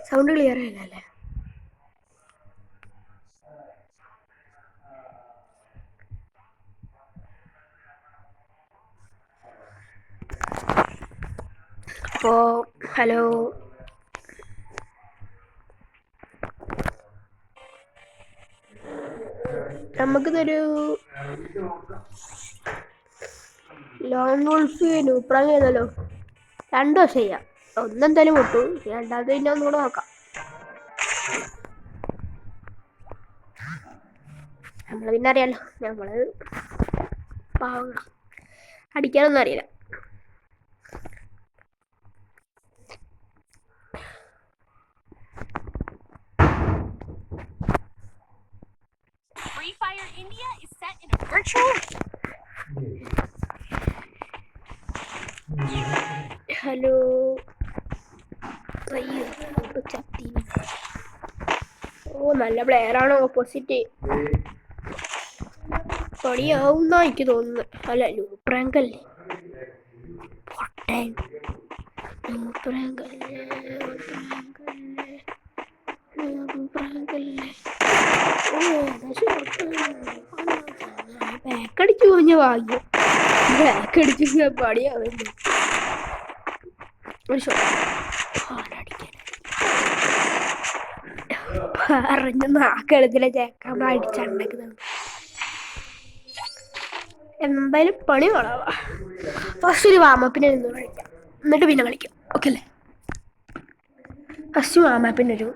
Sound clear ആയില്ലല്ലേ? അപ്പോൾ hello, നമുക്കിതൊരു long wolf ന്യൂപ്രാങ് ചെയ്താലോ? 2 ദിവസം ചെയ്യാം. ഒന്നെന്തായാലും വിട്ടു, രണ്ടാമത് പിന്നെ ഒന്നുകൂടെ നോക്കാം. നമ്മൾ പിന്നെ അറിയാലോ, നമ്മള് പാവങ്ങളാ, അടിക്കാനൊന്നും അറിയില്ല. Free Fire India is set in a virtual. Hello, ഓ നല്ല പ്ലെയർ ആണ് ഓപ്പോസിറ്റ്. പണിയാവുന്ന എനിക്ക് തോന്നുന്നു. അല്ല, ന്യൂപ്രാങ്ക് അല്ലേ? പൊട്ടൻ ന്യൂപ്രാങ്ക് അല്ലേ? ബാക്കടിച്ചു പോഞ്ഞ ഭാഗ്യം. ബാക്കടിച്ച് പണിയാവുന്നു. ഒരു പറഞ്ഞു നാക്കെടുത്തില്ല ചേക്കാൻ അടിച്ചുണ്ടാക്കുന്നത്. എന്തായാലും പണി കൊള്ളാവാ. ഫസ്റ്റ് ഒരു വാമപ്പിന് നിന്ന് കളിക്കാം, എന്നിട്ട് പിന്നെ കളിക്കാം. ഓക്കെ അല്ലേ? ഫസ്റ്റ് വാമപ്പിനൊരു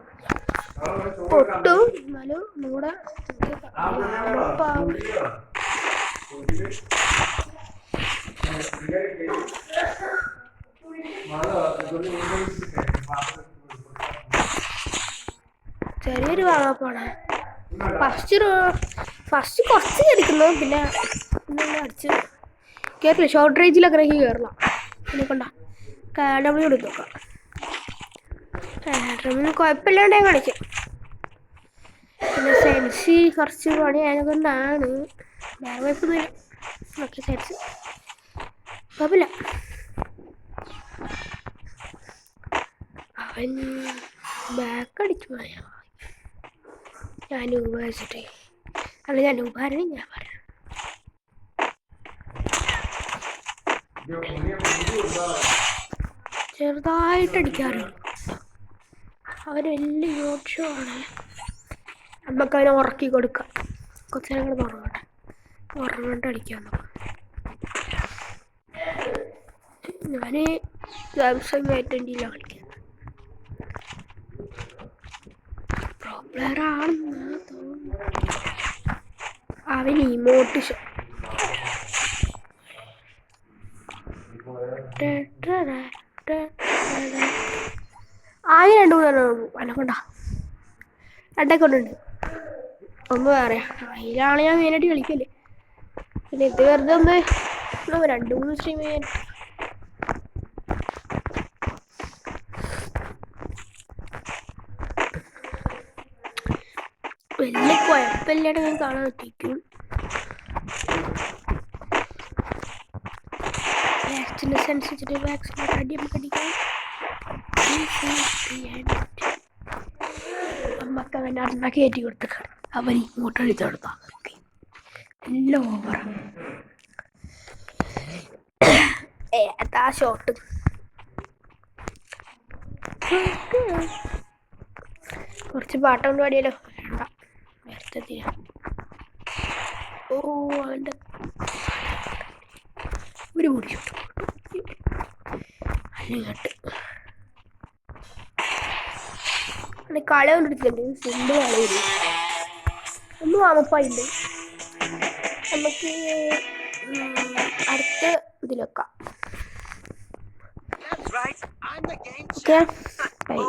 പൊട്ടു എന്നാലും ഒന്നുകൂടെ ചെറിയൊരു വാമപ്പാണ്. ഫസ്റ്റ് കുറച്ച് കളിക്കുന്നു, പിന്നെ അടിച്ച് കയറില്ല. ഷോർട്ട് റേഞ്ചിലൊക്കെ കയറില്ല. പിന്നെ കൊണ്ട ഡബ്ല്യൂ എടുത്ത് നോക്കാം. ഡബ്ല്യൂ കുഴപ്പമില്ലാണ്ട് ഞാൻ കളിച്ചു. പിന്നെ സെൻസി കുറച്ച് പണിയായത് കൊണ്ടാണ്. വേറെ കുഴപ്പമൊന്നുമില്ല. ഓക്കെ, സെൻസ് കുഴപ്പമില്ല. അവൻ ബാക്ക് അടിച്ചു പോയാ. ഞാൻ ഉപയോഗിച്ചിട്ടേ അല്ല, ഞാൻ ഉപകാരം ഞാൻ പറയാം. ചെറുതായിട്ട് അടിക്കാറുള്ളൂ. അവന് വലിയ യോക്ഷമാണ്. നമുക്ക് അവനെ ഉറക്കി കൊടുക്കാം. കുറച്ച് നേരം കൂടെ ഉറങ്ങട്ടെ അടിക്കാൻ നോക്കാം. ഞാൻ സാംസങ് A20 കളിക്കുന്നത്. പ്രോ പ്ലെയർ ആണെന്ന് തോന്നുന്നു. അവന് ഇമോട്ട് ആകെ 2-3 അനക്കൊണ്ട 2 കൊണ്ടുണ്ട്. ഒന്ന് പറയാ, അതിലാണ് ഞാൻ മെയിനായിട്ട് കളിക്കല്ലേ. പിന്നെ ഇത് വെറുതെ ഒന്ന് 2-3 സ്ട്രീം ചെയ്യാൻ. വലിയ കുഴപ്പമില്ലാണ്ട് ഞാൻ കാണാൻ പറ്റിക്കും. വാക്സിൻ്റെ സെൻസിറ്റിവ് വാക്സിൻ നമുക്ക് അടിക്കാം. നമുക്ക് അവൻ്റെ അണ്ണ കയറ്റി കൊടുത്തേക്കാണ്. അവൻ ഇങ്ങോട്ട് അടിച്ചു കൊടുത്താൽ എല്ലാം ഓവറാണ്. ഏതാ ഷോട്ട്? കുറച്ച് പാട്ടം പാടിയാലോ? വേണ്ട, നേരത്തെ ചെയ്യാം. ഓ, അവൻ്റെ ഒരു മുടി ഷോട്ട് അങ്ങോട്ട് കള കൊണ്ടെടുത്തിട്ടുണ്ട് സിമ്പിൾ കളയില്ല ഒന്ന് വാമപ്പായിണ്ട് നമുക്ക് അടുത്ത ഇതിൽ വെക്കാം ഓക്കെ ബൈ